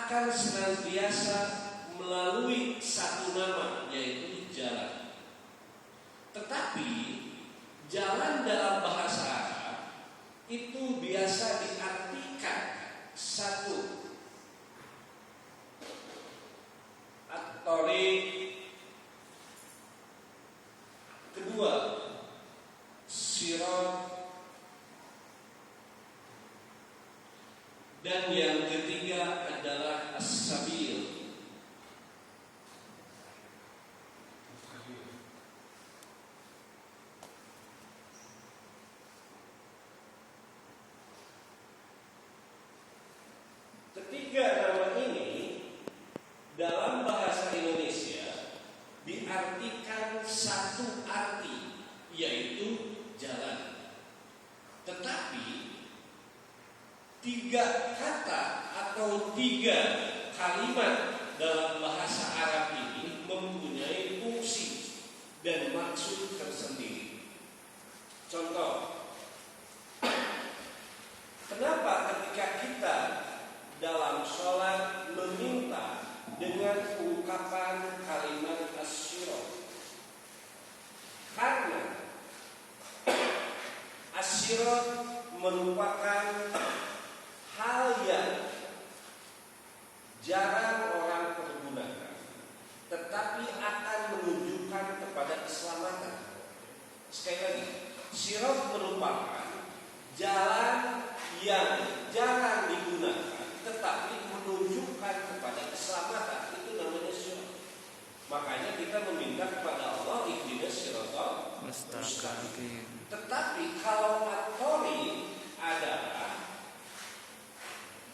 akan senantiasa melalui satu nama, yaitu jalan. Tetapi jalan dalam bahasa Arab itu biasa diartikan satu at-thariq, kedua sirat, dan yang ketiga adalah as-sabil. Ketiga nama ini dalam bahasa Indonesia diartikan satu arti, yaitu jalan. Tetapi tiga kata atau tiga kalimat dalam bahasa Arab ini mempunyai fungsi dan maksud tersendiri. Contoh, kenapa ketika kita dalam sholat meminta dengan ungkapan kalimat as-sirat? Karena as-sirat merupakan hal yang jarang orang pergunakan, tetapi akan menunjukkan kepada keselamatan. Sekali lagi, sirat merupakan jalan yang jarang digunakan, tetapi menunjukkan kepada keselamatan. Itu namanya sirat. Makanya kita meminta kepada Allah, ihdinas siratal mustaqim. Tetapi kalau at-thariq adalah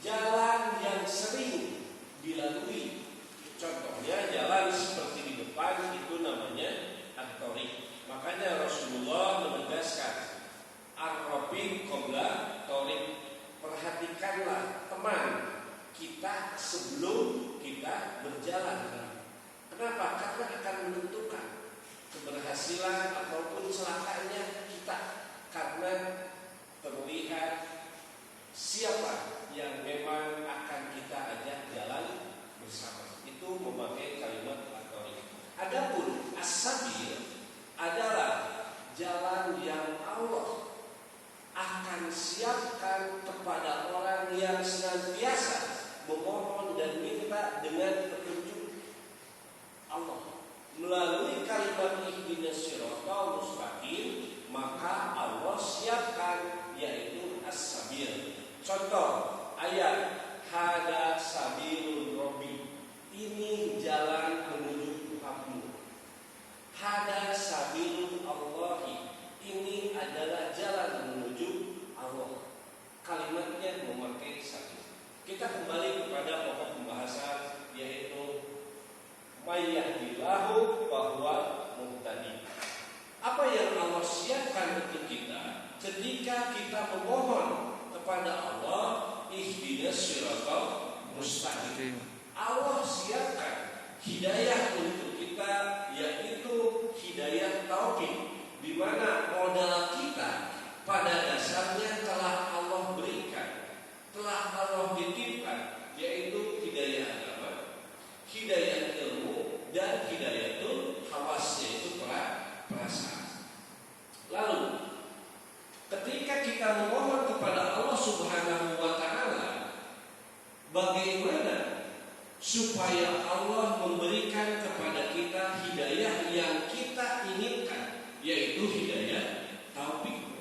jalan yang sering dilalui. Contohnya jalan seperti di depan, itu namanya at-thariq. Makanya Rasulullah menegaskan ar-rafiq qabla thariq. Perhatikanlah teman kita sebelum kita berjalan. Kenapa? Karena akan menentukan keberhasilan ataupun celakanya kita. Karena terlihat siapa yang memang akan kita ajak jalan bersama. Itu memakai kalimat at-thariq. Adapun as-sabil adalah jalan yang Allah akan siapkan kepada orang yang senantiasa memohon dan minta dengan petunjuk Allah melalui kalimat ihdinas siratal mustaqim. Maka Allah siapkan, yaitu as-sabil. Contoh ayat hada sabilur rabbi, ini jalan menuju Tuhanmu. Hada sabilul Allahi, ini adalah jalan menuju Allah. Kalimatnya memakai sabil. Kita kembali kepada pokok pembahasan, yaitu mayyahdillahu bahwa muhtadi. Apa yang Allah siapkan untuk kita ketika kita memohon kepada Allah ihdinas siratal mustaqim? Allah siapkan hidayah untuk kita, yaitu hidayah tauhid, di mana modal kita pada dasarnya telah Allah berikan, telah Allah titipkan, yaitu hidayah agama, hidayah ilmu, dan hidayatul hawas, yaitu perasaan. Lalu ketika kita memohon kepada Allah Subhanahu wa ta'ala, bagaimana supaya Allah memberikan kepada kita hidayah yang kita inginkan, yaitu hidayah taufik.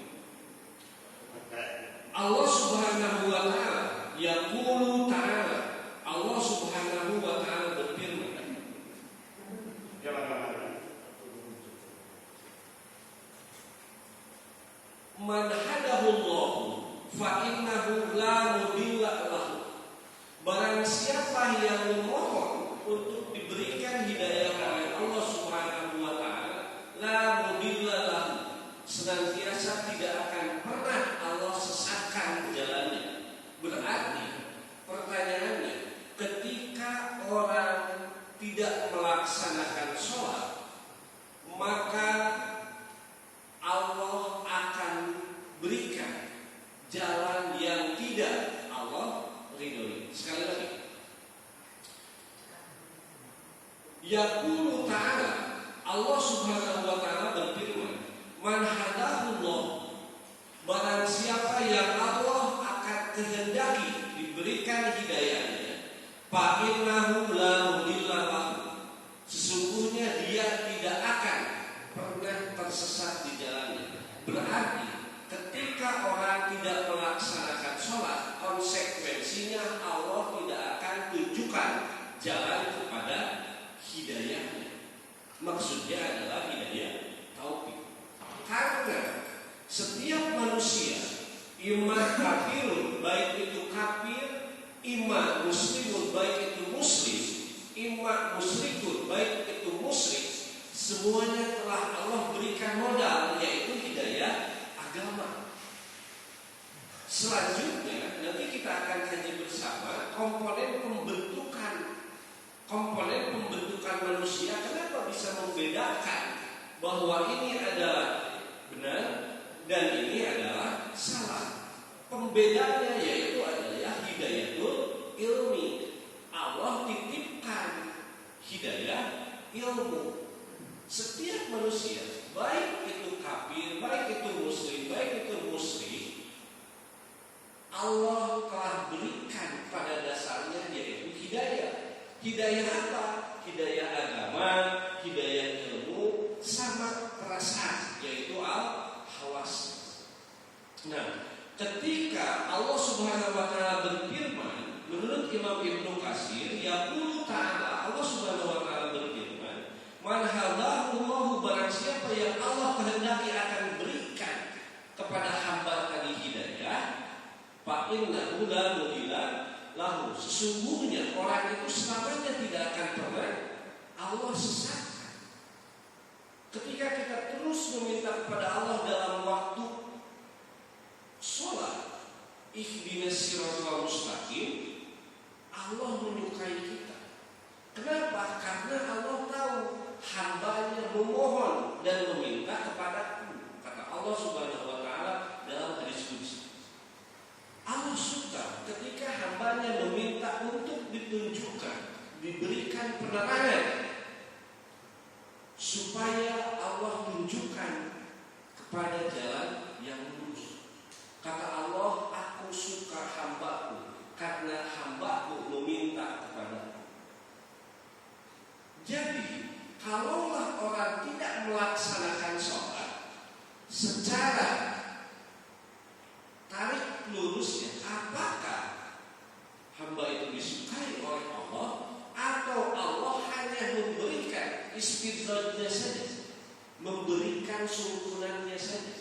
Allah Subhanahu wa ta'ala yaqulu ta'ala, Allah Subhanahu wa ta'ala berfirman, man hadahullahu fa innahu la mudilla lahu. Barang siapa yang memohon untuk diberikan hidayah oleh Allah Subhanahu wa ta'ala, la mudilla lahu, senantiasa tidak akan pernah Allah sesatkan jalannya. Berarti pertanyaannya, ketika orang tidak melaksanakan sholat, maka Allah akan berikan jalan yang tidak Allah ridhoi. Sekali lagi, Yaqulu ta'ala, Allah Subhanahu wa taala berfirman, "Man hadahullah," barang siapa yang Allah akan kehendaki diberikan hidayahnya, fa innahu la mudilla lahu, sesungguhnya dia tidak akan pernah tersesat di jalannya. Berarti ketika orang tidak melaksanakan sholat, konsekuensinya Allah tidak akan tunjukkan jalan kepada hidayahnya. Maksudnya adalah hidayah taufik. Karena setiap manusia, imma kafirun, baik itu kafir, imma muslimun, baik itu muslim, imma musyrikun, baik itu musyrik, semuanya telah Allah berikan modal, yaitu hidayah agama. Selanjutnya nanti kita akan kaji bersama komponen pembentukan manusia. Kenapa bisa membedakan bahwa ini adalah benar dan ini adalah salah? Pembedanya yaitu adalah hidayatul ilmi. Allah titipkan hidayah ilmu. Setiap manusia, baik itu kafir, baik itu muslim, baik itu musyrik, Allah telah berikan pada dasarnya yaitu hidayah. Hidayah apa? Hidayah agama, hidayah ilmu, sama perasaan, yaitu al-hawas. Nah, ketika Allah Subhanahu wa taala berfirman, menurut Imam Ibnu Katsir, yaqulu ta'ala, Allah Subhanahu wa taala berfirman, "Man hadahullahu," barang siapa yang Allah kehendaki akan berikan kepada hamba tadi hidayah, fa innahu la mudilla lahu, sesungguhnya orang itu selamanya tidak akan pernah Allah sesatkan. Ketika kita terus meminta kepada Allah dalam waktu sholat, ihdinas siratal mustaqim, Allah menyukai kita. Kenapa? Karena Allah tahu hambanya memohon dan meminta kepadaku, kata Allah Subhanahu wa taala dalam hadis qudsi. Allah suka ketika hambanya meminta untuk ditunjukkan, diberikan penerangan, supaya Allah tunjukkan kepada jalan yang lurus. Kata Allah, "Aku suka hambaku karena hambaku meminta kepadaku." Jadi, kalaulah orang tidak melaksanakan sholat secara tarik lurusnya, apakah hamba itu disukai oleh Allah atau Allah hanya memberikan istidrajnya saja, memberikan suntunannya saja?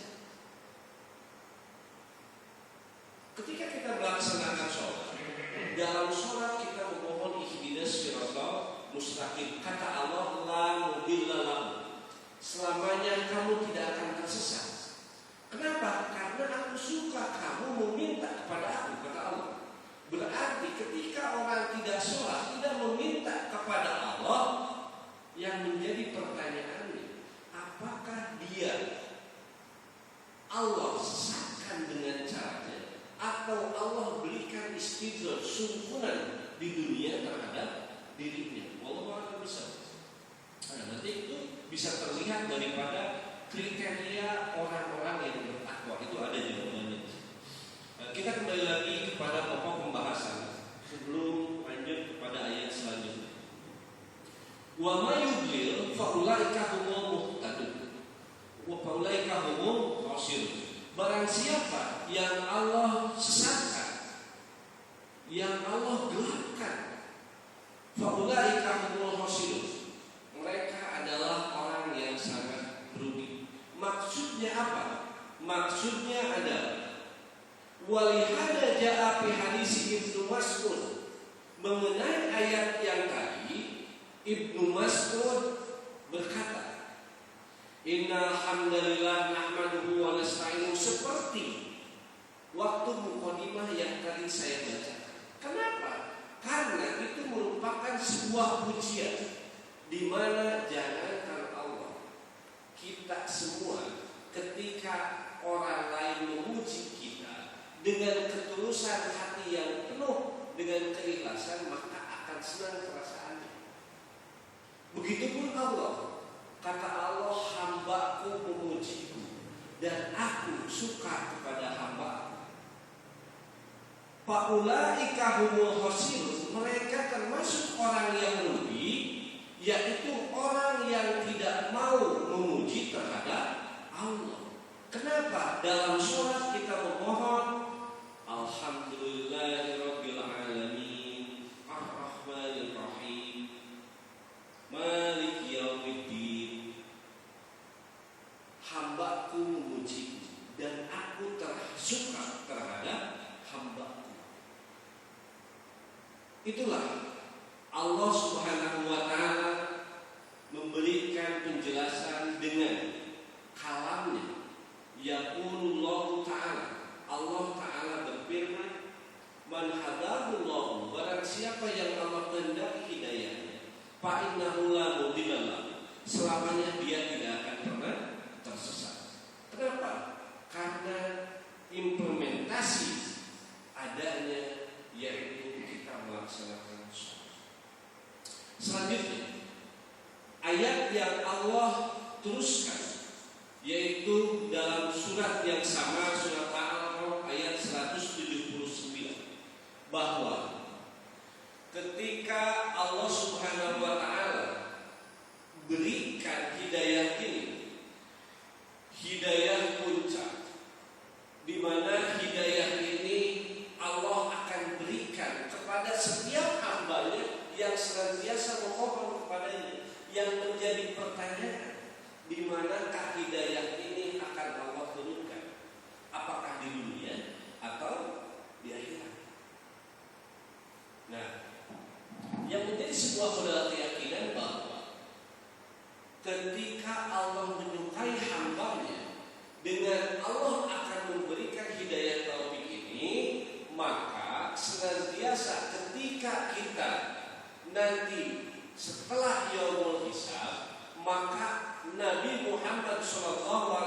Ketika kita melaksanakan sholat, dalam sholat kita memohon ihdinas siratal mustaqim. Kata Allah, "La mudilla lahu," selamanya kamu tidak akan tersesat. Kenapa? Karena aku suka kamu meminta kepada aku, kata Allah. Berarti ketika orang tidak sholat, tidak meminta kepada Allah, yang menjadi pertanyaannya, apakah dia Allah sesatkan dengan caranya, atau Allah berikan istidraj, suntunan di dunia terhadap dirinya? Wallahu a'lam bishawab. Nah, nanti itu bisa terlihat daripada kriteria orang-orang yang bertakwa, itu ada jawabannya. Kita kembali lagi kepada pokok pembahasan sebelum lanjut kepada ayat selanjutnya. Wa may yudlil fa ulaika humul muhtadun wa fa ulaika humul khasirun. Barang siapa yang Allah sesatkan, yang Allah gelapkan, fa ulaika humul khasirun, mereka adalah orang yang sangat rugi. Maksudnya apa? Maksudnya adalah walihada ja'a fi hadis Ibnu Mas'ud, mengenai ayat yang tadi Ibnu Mas'ud berkata, "Innal hamdalillah nahmaduhu wa nasta'inuhu," seperti waktu mukadimah yang tadi saya baca. Kenapa? Karena itu merupakan sebuah pujian, di mana jangankan Allah, kita semua ketika orang lain memuji kita dengan ketulusan hati yang penuh dengan keikhlasan, maka akan senang perasaannya. Begitupun Allah. Kata Allah, hambaku memujiku dan aku suka kepada hamba. Faulaika humul khasirun, mereka termasuk orang yang rugi, yaitu orang yang tidak mau memuji terhadap Allah. Kenapa? Dalam surat kita memohon Alhamdulillahirabbil alamin Ar-Rahmanir Rahim Maliki yaumiddin. Hambaku memujiku dan aku suka terhadap hambaku. Itulah Allah Subhanahu wa ta'ala memberikan penjelasan dengan kalamnya. Yaqulullahu ta'ala, Allah ta'ala berfirman, man hadahullahu, barang siapa yang Allah kehendaki hidayahnya, fa innahu la mudilla lahu, selamanya dia tidak akan pernah tersesat. Kenapa? Karena implementasi adanya, yaitu kita melaksanakan sholat. Selanjutnya, ayat yang Allah teruskan, yaitu dalam surat yang sama, surat Al-A'raf ayat 179, bahwa ketika Allah Subhanahu wa ta'ala berikan hidayah ini, hidayah puncak, di mana hidayah ini Allah akan berikan kepada setiap hambanya yang senantiasa memohon kepadanya. Yang menjadi pertanyaan, di manakah hidayah ini akan Allah turunkan? Apakah di dunia atau di akhirat? Nah, yang menjadi sebuah modal keyakinan bahwa ketika Allah menyukai hambanya dengan Allah akan memberikan hidayah taufik ini, maka senantiasa ketika kita nanti setelah yaumul hisab, maka Nabi Muhammad SAW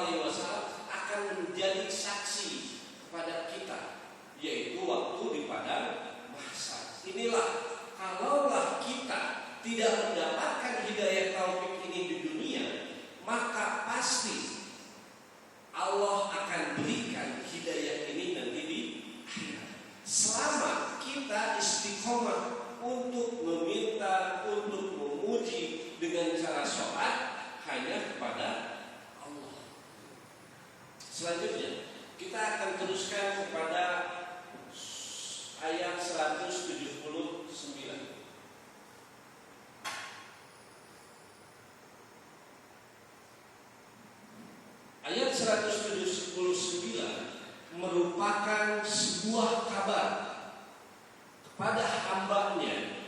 akan menjadi saksi kepada kita, yaitu waktu di padang mahsyar. Inilah, kalaulah kita tidak mendapatkan hidayah taufik ini di dunia, maka pasti Allah akan berikan hidayah ini nanti di akhirat. Selama kita istiqomah untuk meminta, untuk memuji dengan cara sholat hanya kepada Allah. Selanjutnya kita akan teruskan kepada ayat 179. Ayat 179 merupakan sebuah kabar kepada hambanya,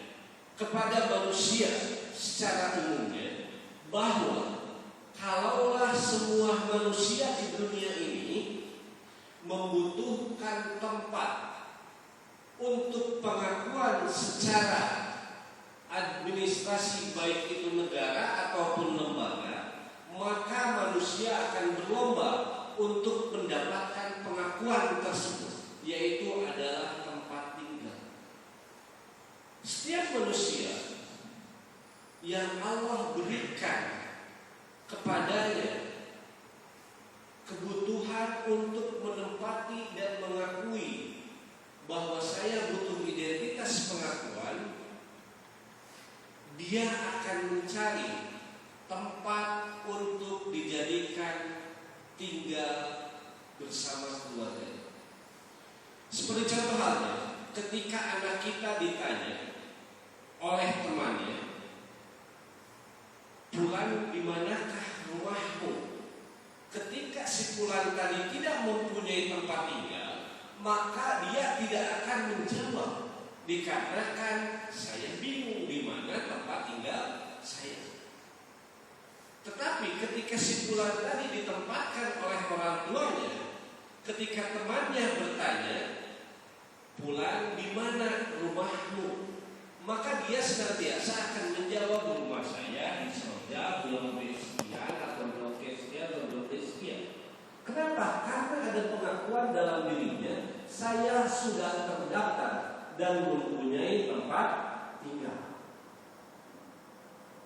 kepada manusia secara umumnya, bahwa kalaulah semua manusia di dunia ini membutuhkan tempat untuk pengakuan secara administrasi, baik itu negara ataupun lembaga, maka manusia akan berlomba untuk mendapatkan pengakuan tersebut, yaitu adalah tempat tinggal. Setiap manusia yang Allah berikan kepadanya kebutuhan untuk menempati dan mengakui bahwa saya butuh identitas pengakuan, dia akan mencari tempat untuk dijadikan tinggal bersama keluarga. Seperti contoh halnya, ketika anak kita ditanya oleh temannya, "Fulan, di manakah rumahmu?" Ketika si fulan tadi tidak mempunyai tempat tinggal, maka dia tidak akan menjawab, dikarenakan saya bingung di mana tempat tinggal saya. Tetapi ketika si fulan tadi ditempatkan oleh orang tuanya, ketika temannya bertanya, "Fulan, di mana rumahmu?" maka dia senantiasa akan menjawab, "Rumah saya di Soja, Blok Sekian atau Blok Sekian atau Blok Sekian." Kenapa? Karena ada pengakuan dalam dirinya, saya sudah terdaftar dan mempunyai tempat tinggal.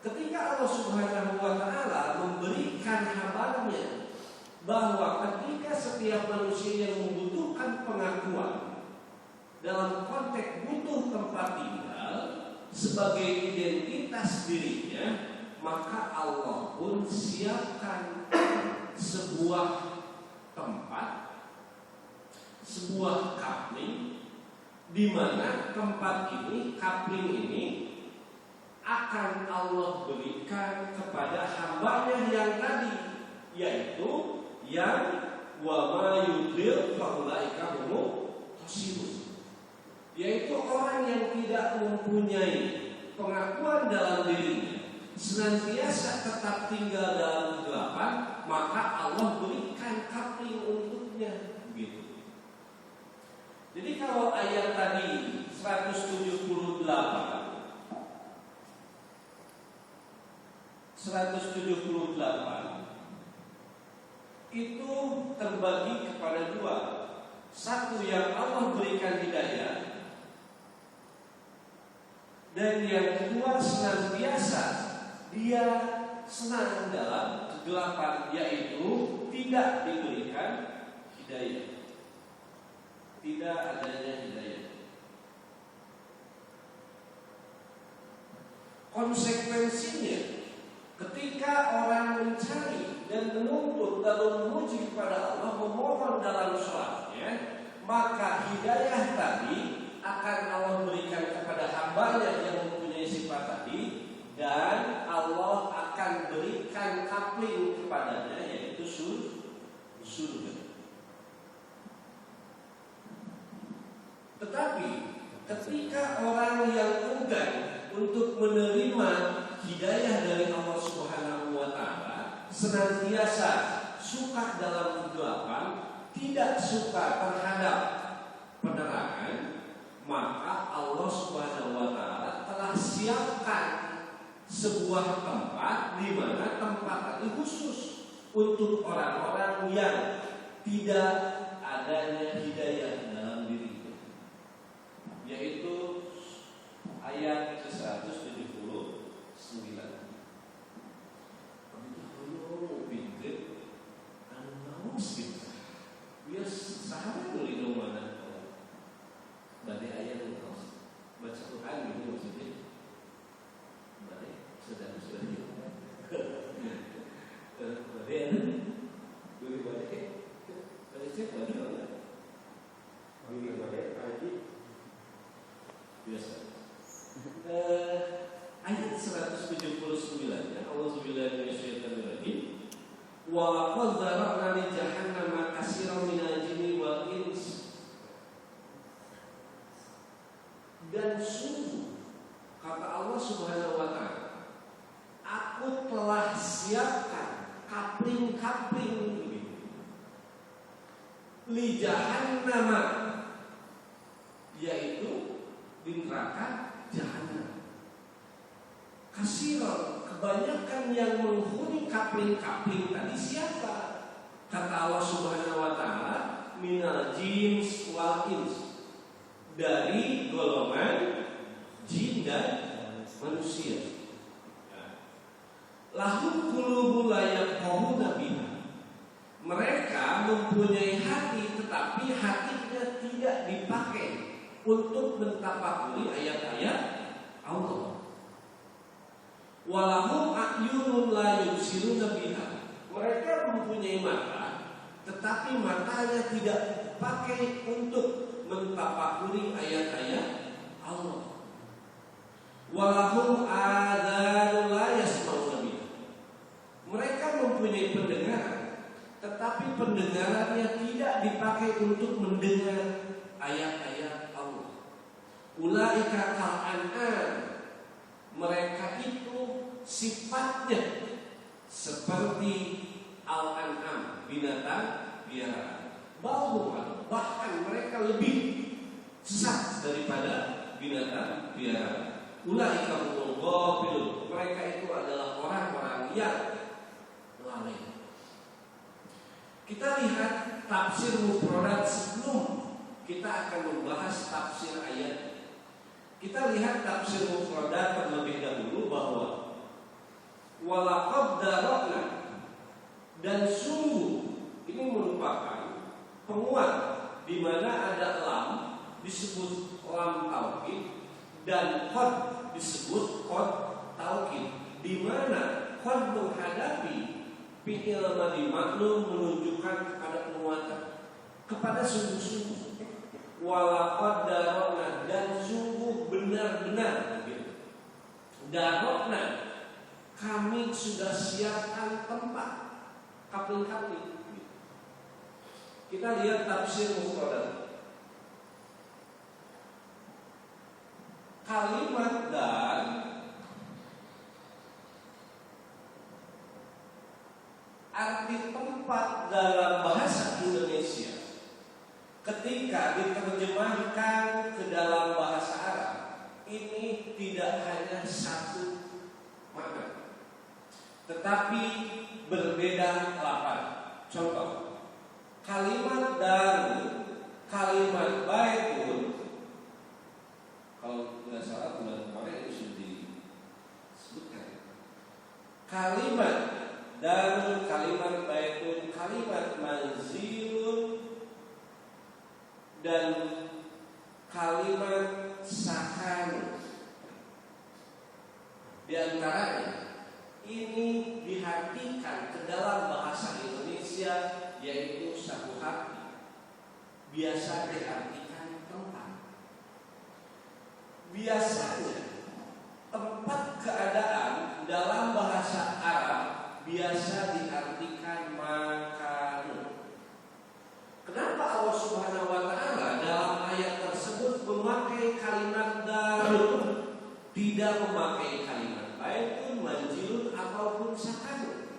Ketika Allah Subhanahu wa Ta'ala memberikan kabarnya bahwa ketika setiap manusia yang membutuhkan pengakuan dalam konteks butuh tempat tinggal sebagai identitas dirinya, maka Allah pun siapkan sebuah tempat, sebuah kapling, di mana tempat ini, kapling ini akan Allah berikan kepada hambanya yang tadi, yaitu yang wa ma yudil faulaika humul khasirun, yaitu orang yang tidak mempunyai pengakuan dalam dirinya, senantiasa tetap tinggal dalam kegelapan, maka Allah berikan kapling untuknya. Begitu. Jadi kalau ayat tadi 178 itu terbagi kepada dua. Satu yang Allah berikan hidayah, dan yang kedua senantiasa dia senang dalam kegelapan, yaitu tidak diberikan hidayah, tidak adanya hidayah. Konsekuensinya, ketika orang mencari dan menuntut lalu memuji kepada Allah, memohon dalam sholatnya, maka hidayah tadi akan Allah berikan kepada hambanya yang mempunyai sifat tadi, dan Allah akan berikan kapling kepadanya, yaitu surga. Tetapi ketika orang yang enggan untuk menerima hidayah dari Allah Subhanahu wa Ta'ala, senantiasa suka dalam kegelapan, tidak suka terhadap penerangan, maka Allah Subhanahu wa Ta'ala telah siapkan sebuah tempat, di mana tempat itu khusus untuk orang-orang yang tidak adanya hidayah dalam dirinya, yaitu ayat ke-179. Biar sahabat itu di mana badai ayat itu baca Quran gitu maksudnya. Badai sudah badai dulu badai cek badai enggak? Dulu badai haji biasa. Ayat 179 ya, Auzubillahi minasyaitonir rajim. Wa laqad zara'na li jahannama katsiran minal jinni wal ins. Dan sungguh kata Allah Subhanahu wa Ta'ala, aku telah siapkan kapling-kapling li jahannama, yaitu di neraka jahanam. Katsiran, kebanyakan yang menghuni kapling-kapling tadi siapa? Kata Allah Subhanahu wa Ta'ala, minal jins wal ins, dari golongan jin dan manusia. Lahum qulubun la yafqahuna biha, mereka mempunyai hati tetapi hatinya tidak dipakai untuk mentafakuri ayat-ayat Allah. Walahum a'yunun la yubsiruna biha, mereka mempunyai mata tetapi matanya tidak dipakai untuk mentafakuri ayat-ayat Allah. Walahum adzanun la yasma'una biha, mereka mempunyai pendengaran tetapi pendengarannya tidak dipakai untuk mendengar ayat-ayat Allah. Ulaika kal an'am, mereka itu sifatnya seperti al-an'am, binatang piaraan. Bahkan mereka lebih sesat daripada binatang piaraan. Ulaika humul ghafilun, mereka itu adalah orang-orang yang lalai. Kita lihat tafsir mufradat sebelum kita akan membahas tafsir ayat. Kita lihat tafsir mufradat terlebih dahulu, bahwa Walaqad darabna, dan sungguh ini merupakan penguat di mana ada lam disebut lam taukid dan qad disebut qad taukid, di mana qad menghadapi fi'il madhi maklum menunjukkan kepada penguatan, kepada sungguh-sungguh. Walaqad darabna, dan sungguh benar-benar darabna, kami sudah siapkan tempat kapling-kapling. Kita lihat tafsir Mufradat. Kalimat dan arti tempat dalam bahasa Indonesia ketika diterjemahkan ke dalam bahasa Arab ini tidak hanya satu makna, tetapi berbeda lapan. Contoh, kalimat daru, kalimat baitun, kalau tidak salah bulan kemarin itu sudah disebutkan. Kalimat daru, kalimat baitun, kalimat manzilun, dan kalimat sakan. Di antaranya ini diartikan ke dalam bahasa Indonesia yaitu satu hati, biasa diartikan tempat. Biasanya tempat keadaan dalam bahasa Arab biasa diartikan makan. Kenapa Allah Subhanahu wa taala dalam ayat tersebut memakai kalimat darun, tidak memakai kalimat baitun, manjilun ataupun sakanun?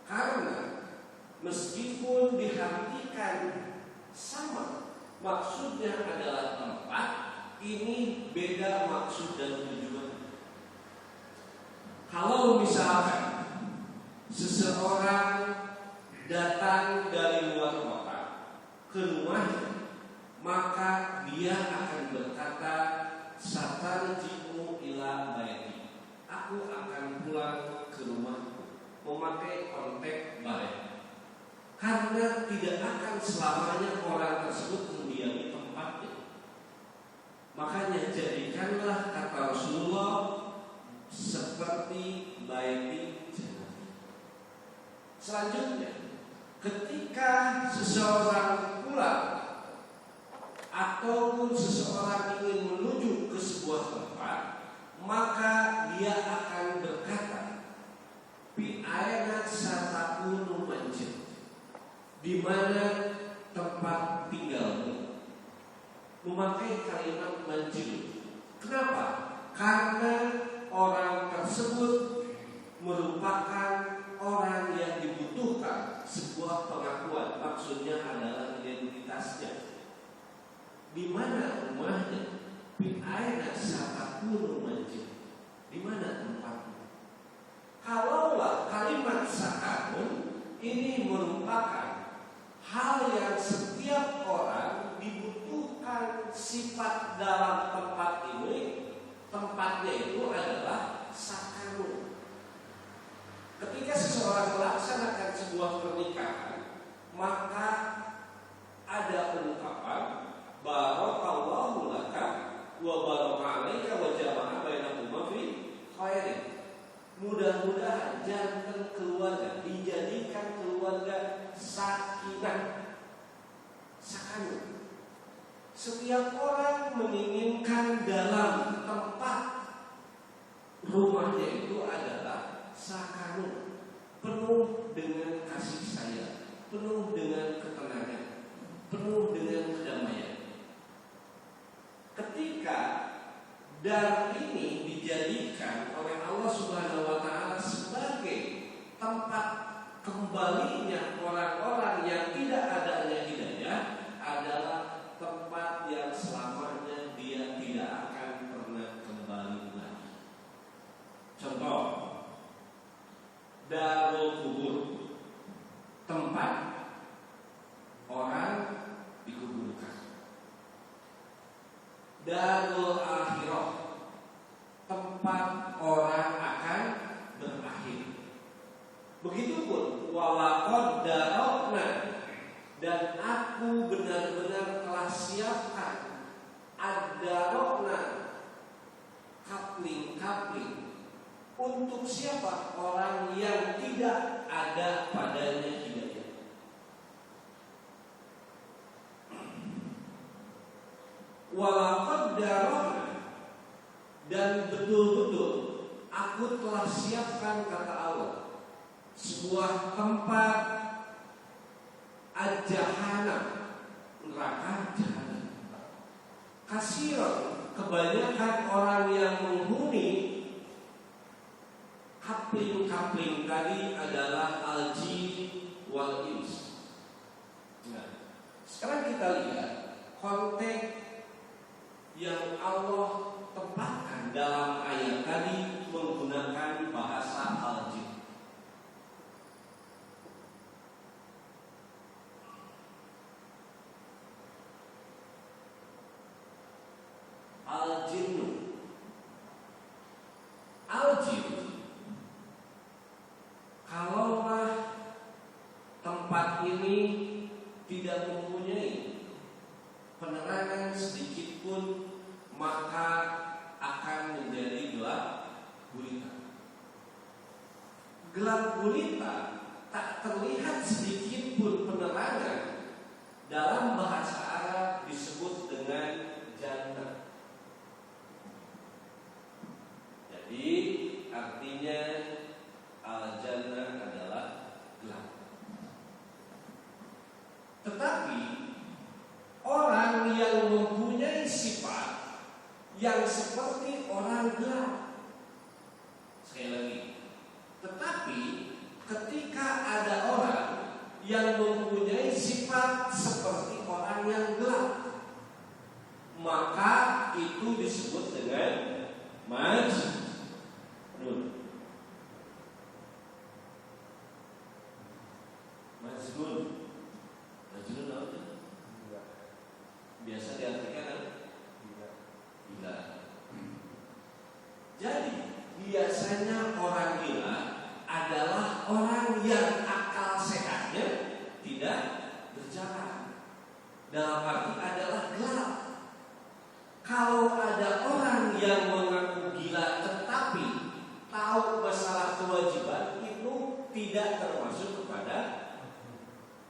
Karena meskipun diartikan sama, maksudnya adalah tempat, ini beda maksud dan tujuan. Kalau misalkan seseorang datang dari luar kota ke rumahnya, maka dia akan berkata satarji'u ila baiti, aku akan pulang ke rumahku, memakai konteks balik, karena tidak akan selamanya orang tersebut mendiami tempatnya. Makanya jadikanlah kata Rasulullah seperti baiti jannati. Selanjutnya, ketika seseorang pulang ataupun seseorang ingin menuju ke sebuah tempat, maka dia akan berkata bi aina satakunu manzil, di mana tempat tinggalmu, memakai kalimat manzil. Kenapa? Karena orang tersebut merupakan orang yang dibutuhkan sebuah pengakuan, maksudnya adalah identitasnya. Di mana rumahnya? Bi aina satakunu manzil, di mana tempatnya? Kalaulah kalimat sakanun ini merupakan hal yang setiap orang dibutuhkan sifat dalam tempat ini, tempatnya itu adalah sakanun. Ketika seseorang melaksanakan sebuah pernikahan, maka ada ungkapan barakallahu laka wa baraka 'alaika wa jama'a bainakuma fi khairin. Mudah-mudahan jantan keluarga dijadikan keluarga sakinah, sakanun. Setiap orang menginginkan dalam tempat rumahnya itu adalah sakanun, penuh dengan kasih sayang, penuh dengan ketenangan, penuh dengan kedamaian. Ketika dar ini dijadikan oleh Allah Subhanahu wa taala sebagai tempat kembalinya orang-orang yang tidak adanya hidayah, adalah tempat yang selamanya dia tidak akan pernah kembali lagi. Contoh, darul kubur, tempat orang dikuburkan. Darul akhirah, tempat orang akan Untuk siapa? Orang yang tidak ada padanya hidayah. Walaqad darabna, dan betul-betul aku telah siapkan, kata Allah, sebuah tempat jahanam, neraka jahanam. Kasiron, kebanyakan orang yang menghuni kapling-kapling tadi adalah al-jin wal ins. Nah, sekarang kita lihat konteks yang Allah tempatkan dalam ayat tadi menggunakan bahasa al-jin. Al-jinnu, al-jin, kalaulah tempat ini tidak mempunyai penerangan sedikit pun, maka akan menjadi gelap gulita. Gelap gulita, tak terlihat sedikit pun penerangan, dalam bahasa Arab disebut dengan jannah. Jadi artinya al-jannah adalah gelap. Tetapi orang yang mempunyai sifat yang seperti orang gelap, sekali lagi, tetapi ketika ada orang yang mempunyai sifat seperti orang yang gelap, maka itu disebut dengan majnun. Majnun apa? Biasa diartikan gila. Jadi biasanya orang gila adalah orang yang akal sehatnya tidak berjalan, dalam arti adalah gelap. Kalau ada orang yang mengaku gila tetapi tahu masalah kewajiban, itu tidak termasuk kepada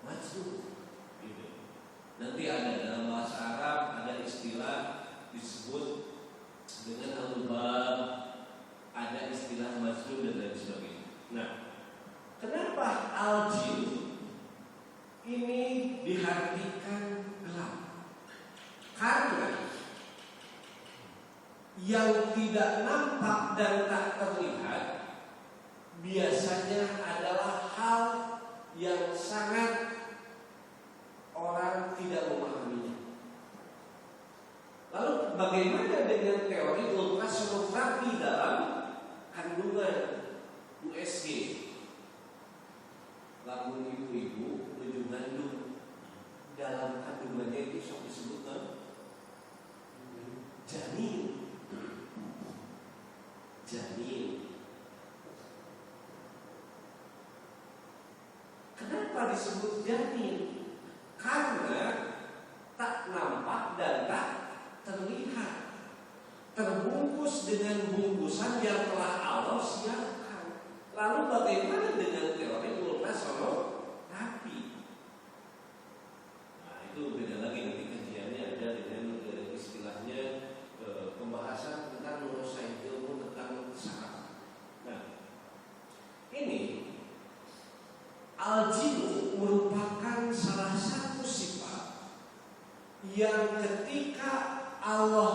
majnun. Nanti ada dalam bahasa Arab ada istilah disebut dengan al-bab, ada istilah majnun dan lain sebagainya. Nah, kenapa al-jin ini diartikan gelap? Karena yang tidak nampak dan tak terlihat biasanya adalah hal yang sangat orang tidak memahaminya. Lalu bagaimana dengan teori ultrasonografi dalam kandungan USG? Lamun ibu-ibu menuju ngandung, dalam kandungannya itu disebut janin. Kenapa disebut janin? Karena tak nampak dan tak terlihat, terbungkus dengan bungkusan yang telah Allah siapkan. Lalu bagaimana dengan teori ultrasonografi? Nah, itu beda lagi, nanti kajiannya ada dengan istilahnya pembahasan tentang neuroscience, ilmu tentang saraf. Nah, ini al-jin merupakan salah satu sifat yang ketika Allah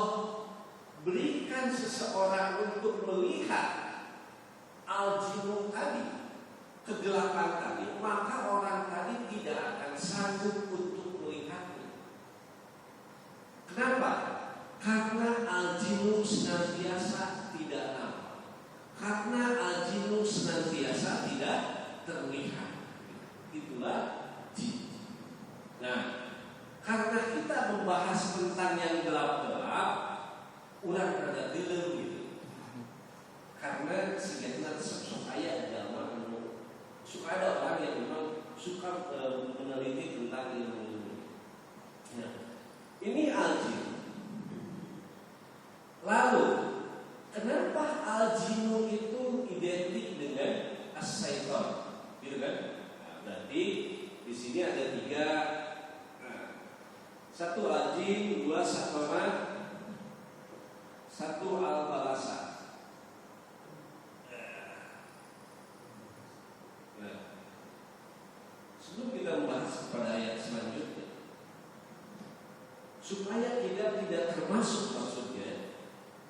berikan seseorang untuk melihat al-jin tadi, kegelapan tadi, maka orang tadi tidak akan sanggup untuk melihatnya. Kenapa? Karena al-jin senantiasa tidak nampak, karena al-jin senantiasa tidak terlihat. Itulah jin. Nah, karena kita membahas tentang yang gelap-gelap, urang rada gelem gitu. Karena sigana sok aya dalam suka ada orang yang memang suka meneliti tentang ilmu ini. Nah, ini al-jin. Lalu, kenapa al-jin itu as-syaitan, gitu kan? Nah, berarti di sini ada 3. Nah, 1 al-jin, 2 satona, 1 al-balasa. Nah, sebelum kita membahas pada ayat selanjutnya, supaya kita tidak termasuk maksudnya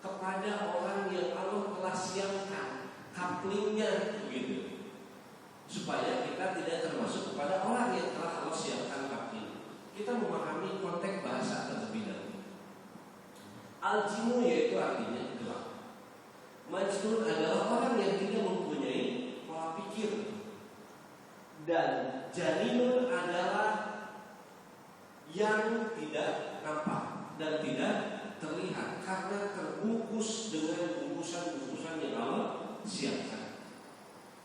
kepada orang yang Allah telah siapkan couplingnya begitu, supaya kita tidak termasuk kepada orang yang telah Allah siapkan coupling. Kita memahami konteks bahasa terlebih dahulu. Al-jinnu yaitu artinya gelap. Majnun adalah orang yang tidak mempunyai pola pikir. Dan janinun adalah yang tidak nampak dan tidak terlihat karena terbungkus dengan bungkusan-bungkusan yang Allah siapkan.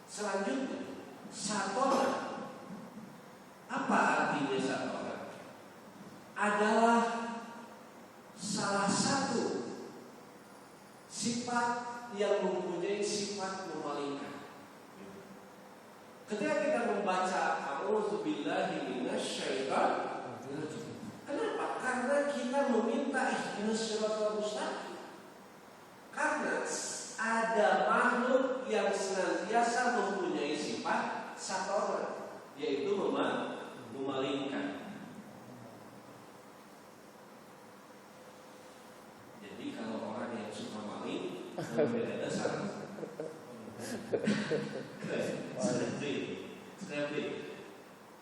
Selanjutnya, satona. Apa artinya satona? Adalah salah satu sifat yang mempunyai sifat memalingkan. Ketika kita membaca a'udzubillahi minasyaitonir rajim, kenapa? Karena kita meminta ihdinas shiratal mustaqim. Karena ada makhluk yang senantiasa mempunyai sifat satona, yaitu memalingkan. Jadi kalau orang yang suka maling, beda dasar.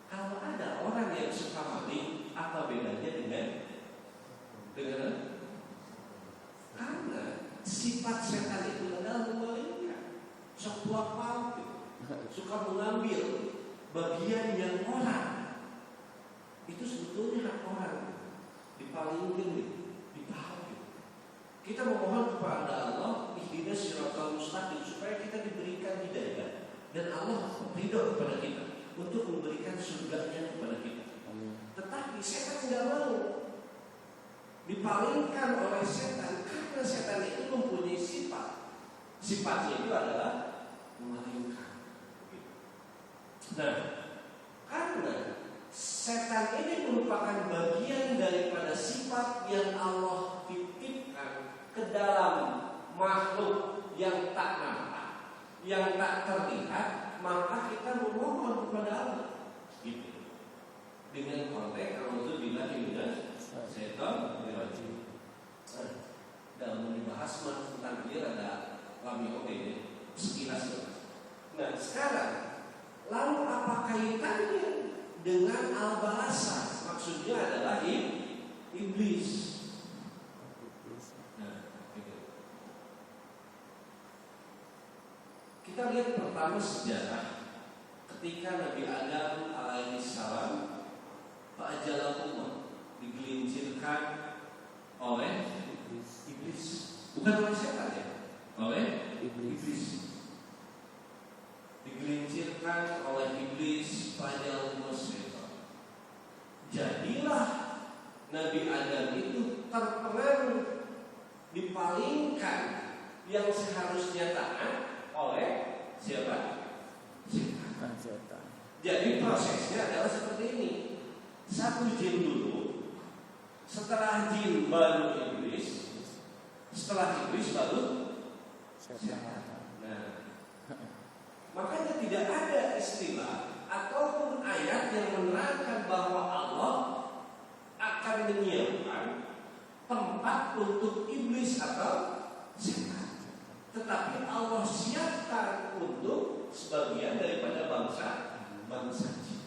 Kalau ada orang yang suka maling, apa bedanya dengan karena sifat setan itu adalah memalingkan, sok suka mengambil bagian yang orang. Itu sebetulnya hak orang, dipalingkan, dipahami. Kita memohon kepada Allah ihdinas shiratal mustaqim supaya kita diberikan hidayah dan Allah ridho kepada kita untuk memberikan surganya kepada kita. Tetapi setan tidak mau dipalingkan oleh setan karena setan itu mempunyai sifat. Sifatnya itu adalah memalingkan. Nah, karena setan ini merupakan bagian daripada sifat yang Allah titipkan ke dalam makhluk yang tak nampak, yang tak terlihat, maka kita memohon kepada Allah gitu. Dengan konteks a'udzubillahi minasyaitonir rajim. Dalam membahas tentang dia ada kami sekilas. Nah, sekarang lalu apa kaitannya dengan al-balasa? Maksudnya adalah iblis. Kita lihat pertama sejarah ketika Nabi Adam alaihissalam fa'ajalahullah digelincirkan oleh iblis, bukan oleh setan ya, oleh iblis. Digelincirkan oleh iblis fa'ajalahullah setan. Jadilah Nabi Adam itu terpengaruh, dipalingkan yang seharusnya taat oleh siapa? Setan. Jadi prosesnya adalah seperti ini. Satu jin dulu, setelah jin baru iblis, setelah iblis baru setan. Nah, makanya tidak ada istilah ataupun ayat yang menerangkan bahwa Allah akan menyiapkan tempat untuk iblis atau setan. Tetapi Allah siapkan untuk sebagian daripada bangsa jin.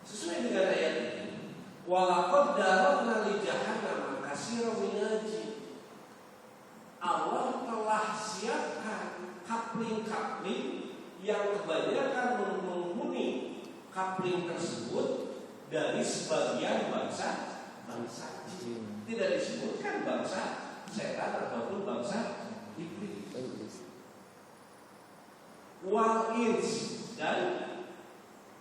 Sesuai dengan ayat ini, walaqad darabna li jahannam katsiran minal jin. Allah telah siapkan kapling-kapling yang kebanyakan menghuni kapling tersebut dari sebagian bangsa jin. Tidak disebutkan bangsa setan ataupun bangsa iblis. Wal ins dan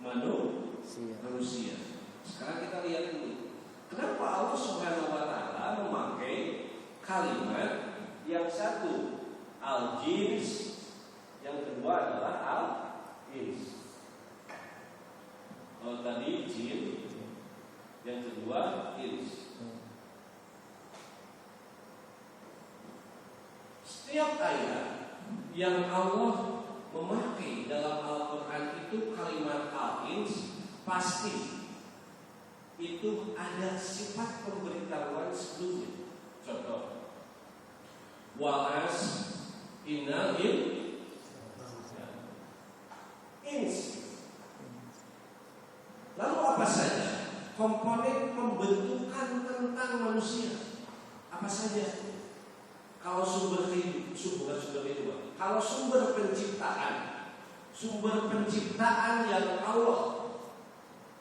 manusia. Sekarang kita lihat dulu, kenapa Allah Subhanahu wa taala memakai kalimat yang satu al-jins Yang kedua adalah al-ins. Kalau tadi jin, yang kedua ins. Setiap ayat yang Allah memakai dalam Al-Quran itu kalimat al-ins, pasti itu ada sifat pemberitahuan sebelumnya. Contoh, walas innal ins. Lalu apa saja komponen pembentukan tentang manusia? Apa saja? Kalau sumber kehidupan, kalau sumber penciptaan yang Allah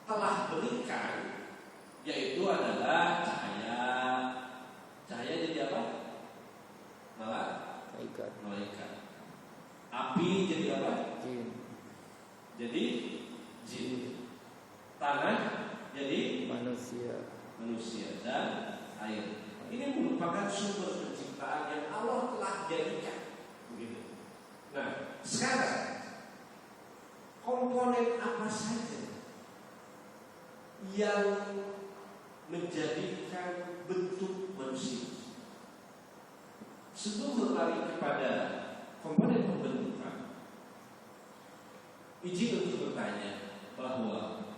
telah berikan, yaitu adalah cahaya. Cahaya jadi apa? Malaikat. Api jadi apa? Jadi jin. Tanah jadi manusia dan air. Ini merupakan sumber penciptaan yang Allah telah jadikan. Begitu. Nah, sekarang komponen apa saja yang menjadikan bentuk manusia? Sebelum berlari kepada komponen pembentukan, izin untuk bertanya bahwa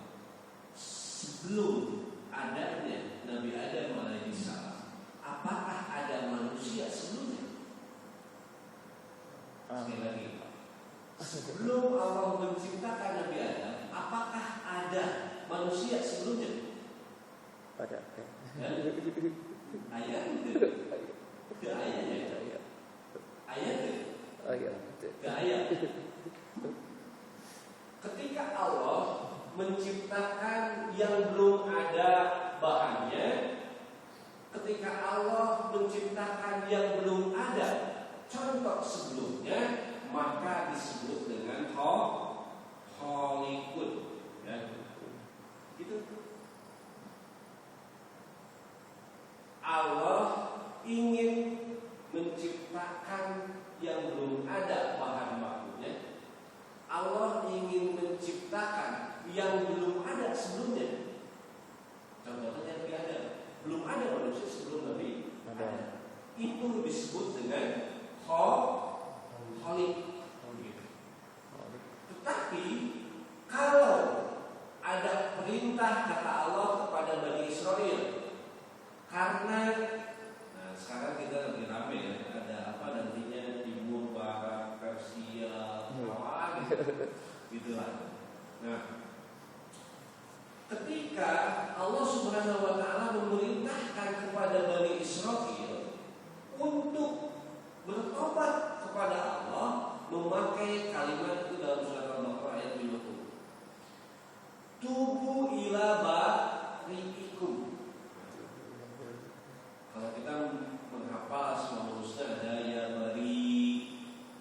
sebelum adanya Nabi Adam alaihissalam, apakah ada manusia sebelumnya? Sekali lagi, sebelum Allah menciptakan Nabi Adam, apakah ada manusia sebelumnya? Ada. Ayat itu. Ke ayatnya. Ayat itu. Ke ayat. Ketika Allah menciptakan yang belum ada bahannya, ketika Allah menciptakan yang belum ada contoh sebelumnya, maka disebut dengan Khaliqun. Ya. Gitu. Allah ingin menciptakan yang belum ada bahan bakunya. Allah ingin menciptakan yang belum ada sebelumnya. Contohnya Nabi Adam, belum ada manusia sebelum Nabi Adam. Itu disebut dengan Khaliq. Tetapi kalau ada perintah kata Allah kepada Bani Israel, karena sekarang kita lagi rame ya, ada apa nantinya timur, barat, Persia, gitu lah. Nah, ketika Allah Subhanahu wa taala memerintahkan kepada Bani Israel untuk bertobat kepada Allah, memakai kalimat itu dalam surat Al-Baqarah ayat 50. Tubu ila bari'ikum. Kalau kita menghafal semua hurufnya ada ya bari,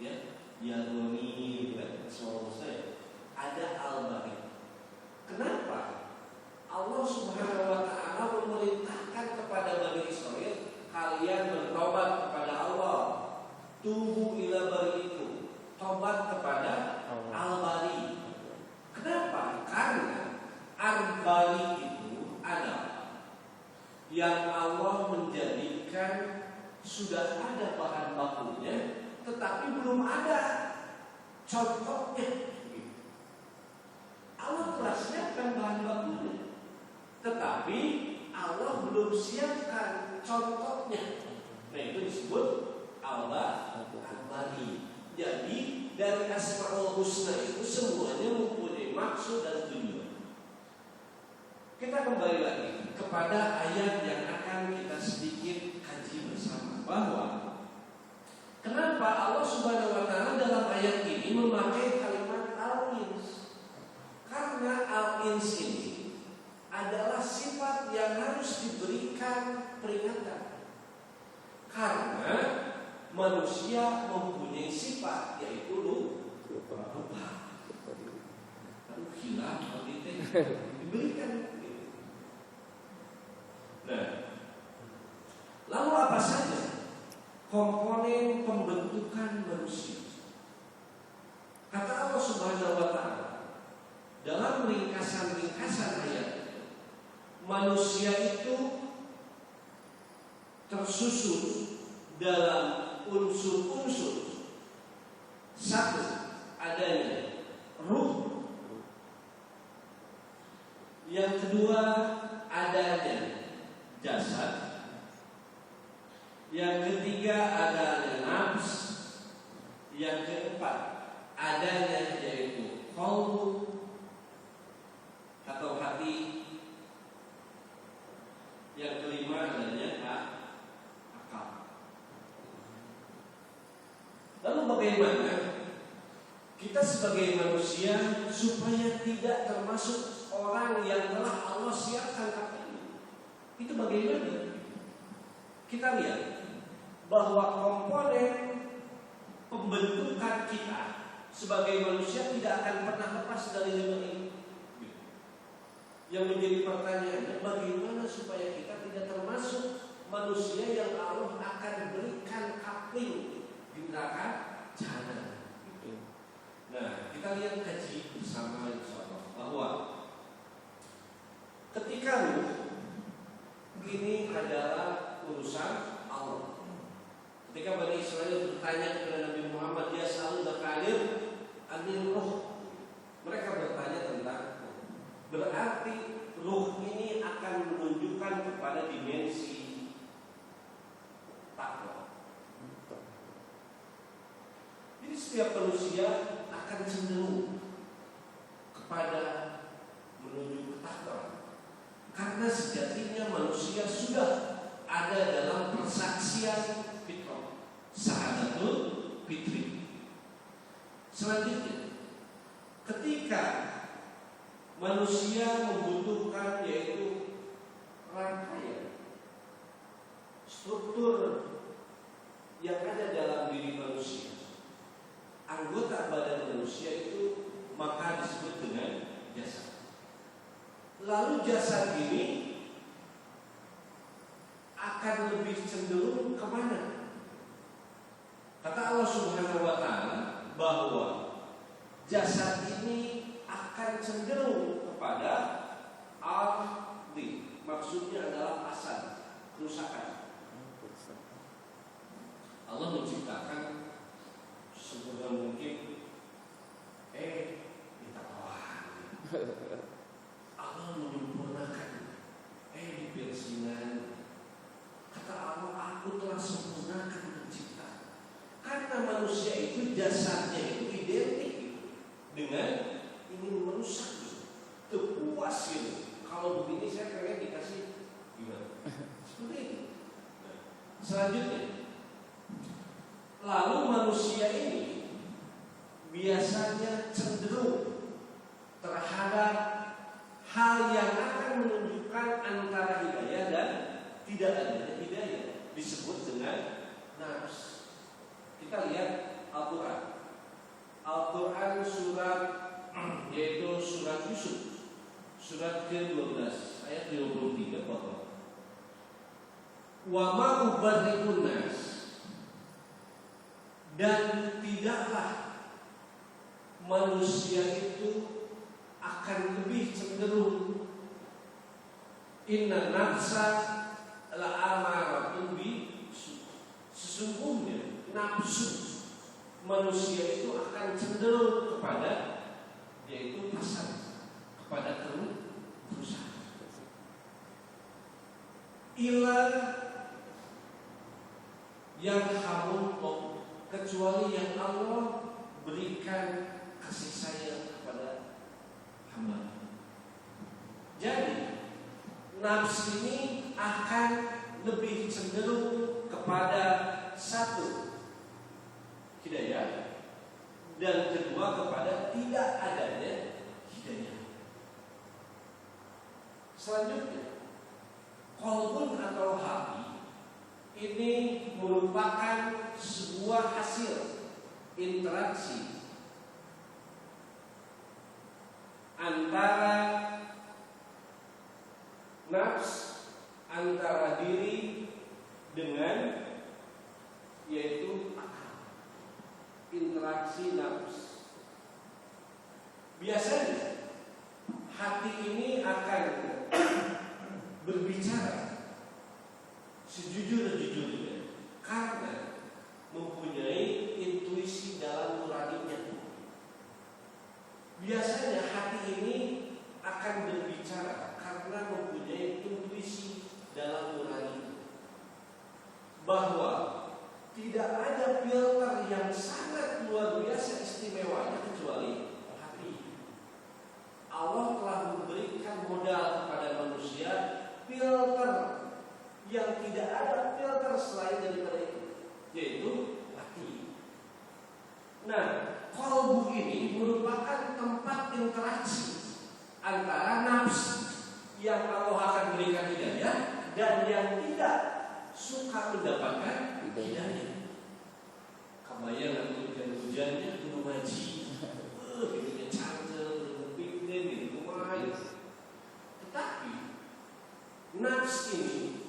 ya goni, semua hurufnya ada al-bari. Kenapa Allah Subhanahu wa taala memerintahkan kepada Bani Israel, kalian bertobat kepada Allah, tubu ila bari'ikum, tobat kepada al-bari. Kenapa? Karena al-bari itu adalah yang Allah menjadikan sudah ada bahan bakunya, tetapi belum ada contohnya. Allah telah siapkan bahan bakunya, tetapi Allah belum siapkan contohnya. Nah, itu disebut al-bari. Jadi dari Asmaul Husna itu semuanya mempunyai maksud dan tujuan. Kita kembali lagi kepada ayat yang akan kita sedikit kaji bersama, bahwa kenapa Allah Subhanahu wa taala dalam ayat ini memakai kalimat al-ins. Karena al-ins ini adalah sifat yang harus diberikan peringatan. Karena manusia mempunyai sifat, yaitu lupa. Hilang diberikan. Nah, lalu apa saja komponen pembentukan manusia? Kata Allah Subhanahu wa taala dalam ringkasan-ringkasan ayat, manusia itu tersusun dalam unsur-unsur. Satu, adanya ruh. Yang kedua, adanya jasad. Yang ketiga, adanya nafs. Yang keempat, adanya yaitu qalbu atau hati. Yang kelima, adanya akal. Lalu bagaimana kita sebagai manusia supaya tidak termasuk orang yang telah Allah siapkan takdirnya? Itu bagaimana? Kita lihat bahwa komponen pembentukan kita sebagai manusia tidak akan pernah lepas dari 5 ini. Yang menjadi pertanyaannya, bagaimana supaya kita tidak termasuk manusia yang Allah akan berikan kapling di neraka jahanam. Nah, kita lihat kaji bersama insyaallah bahwa ketika ini adalah urusan Allah. Ketika Bani Israel bertanya kepada Nabi Muhammad, dia selalu berkalir anil roh. Mereka bertanya tentang roh. Berarti roh ini akan menunjukkan kepada dimensi takwa. Jadi setiap manusia akan cenderung kepada menuju takwa, karena sejatinya manusia sudah ada dalam persaksian fitrah, sa'adatul fitri. Selanjutnya, ketika manusia membutuhkan yaitu rangkaian struktur yang ada dalam diri manusia, anggota badan manusia itu maka disebut dengan jasad. Lalu jasad ini akan lebih cenderung kemana? Kata Allah Subhanahu wa taala bahwa jasad ini akan cenderung kepada al-di. Maksudnya adalah asal, kerusakan. Allah menciptakan sesungguhnya mungkin ditakwakan. Allah menyempurnakan dipirsingan. Kata Allah, aku telah sempurnakan pencipta. Karena manusia itu jasadnya itu identik dengan ingin merusak, terpuas gitu. Kalau begini saya pengen dikasih gimana? Seperti itu. Selanjutnya, lalu manusia ini biasanya cenderung terhadap hal yang akan menunjukkan antara hidayah dan tidak adanya hidayah, disebut dengan nafs. Kita lihat Al-Quran. Al-Quran surat yaitu surat Yusuf, surat ke-12 ayat 23 bahwa wa ma ubarri'un nas, dan tidaklah manusia itu akan lebih cenderung, inna nafsa la'amaratun bisu, sesungguhnya nafsu manusia itu akan cenderung kepada yaitu pasar, kepada kerusakan. Ila yang hamullah, kecuali yang Allah berikan kasih sayang kepada hamba. Jadi nafsu ini akan lebih cenderung kepada satu, hidayah, dan kedua kepada tidak adanya hidayah. Selanjutnya, qalbun atau hati ini merupakan sebuah hasil interaksi antara nafs, antara diri dengan yaitu akal. Interaksi nafs Biasanya hati ini akan berbicara sejujur-jujurnya karena mempunyai intuisi dalam nuraninya. Biasanya hati ini akan berbicara karena mempunyai intuisi dalam nuraninya, bahwa tidak ada filter yang sangat luar biasa istimewanya kecuali hati. Allah telah memberikan modal kepada manusia filter yang tidak ada filter selain daripada itu, yaitu hati. Nah, qalbu ini merupakan tempat interaksi antara nafsu yang Allah akan berikan hidayah dan yang tidak suka mendapatkan hidayah. Kebayang hujan-hujannya gunung haji, hidupnya cancel, berpikir, gitu main. Tetapi nafsu ini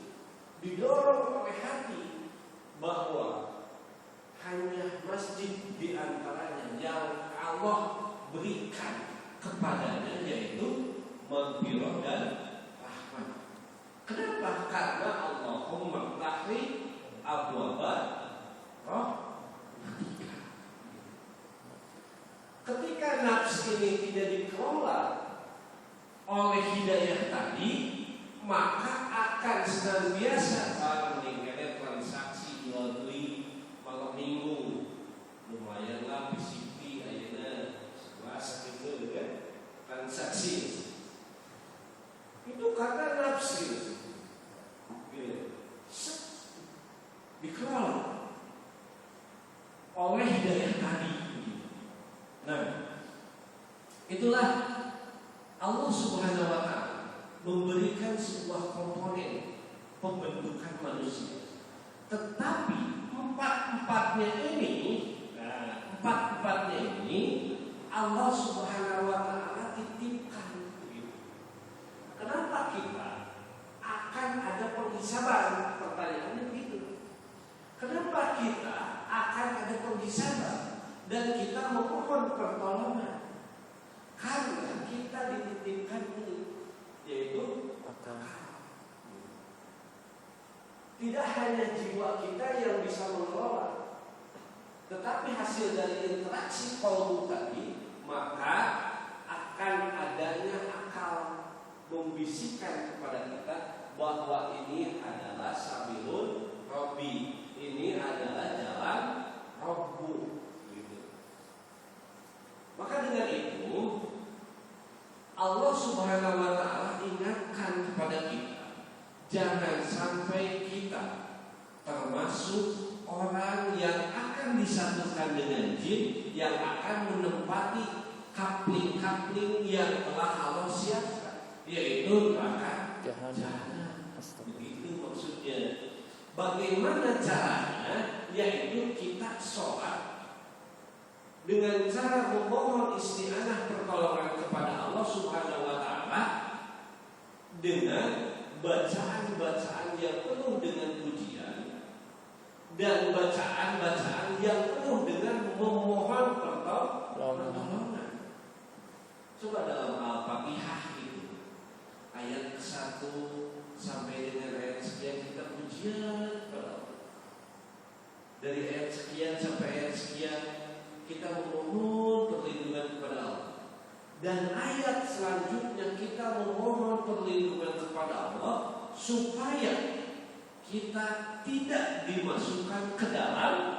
didorong oleh hati bahwa hanya masjid di antaranya yang Allah berikan kepadanya, yaitu maghfirah dan rahmat. Kenapa? Karena Allahumma ftahli abwaaba rahmatika. Ketika nafsu ini tidak dikelola oleh hidayah tadi, maka akan senantiasa meningkatkan transaksi jual beli malam minggu. Lumayanlah PCP ayeuna 11 gitu kan transaksi. Itu karena nafsu dikelola oleh hidayah tadi. Nah, itulah Allah Subhanahu wa Ta'ala memberikan sebuah komponen pembentukan manusia. Tetapi empat-empatnya ini Allah Subhanahu wa Ta'ala titipkan. Kenapa kita akan ada penghisaban? Pertanyaannya begitu. Kenapa kita akan ada penghisaban dan kita memohon pertolongan? Karena kita dititipkan ini, yaitu akal. Tidak hanya jiwa kita yang bisa mengelola, tetapi hasil dari interaksi qalbu tadi, maka akan adanya akal membisikkan kepada kita bahwa ini adalah sabilun Rabbi, ini adalah jalan Rabbu. Maka dengan itu Allah Subhanahu wa Ta'ala ingatkan kepada kita, jangan sampai kita termasuk orang yang akan disatukan dengan jin, yang akan menempati kapling-kapling yang telah Allah siapkan, yaitu neraka jahanam. Begitu maksudnya. Bagaimana caranya? Yaitu kita sholat dengan cara memohon isti'anah pertolongan kepada Allah Subhanahu wa Ta'ala dengan bacaan-bacaan yang penuh dengan pujian dan bacaan-bacaan yang penuh dengan memohon pertolongan. Coba dalam Al-Fatihah itu ayat ke-1 sampai dengan ayat sekian kita pujian kepada Allah. Dari ayat sekian sampai ayat sekian kita memohon perlindungan kepada Allah. Dan ayat selanjutnya kita memohon perlindungan kepada Allah supaya kita tidak dimasukkan ke dalam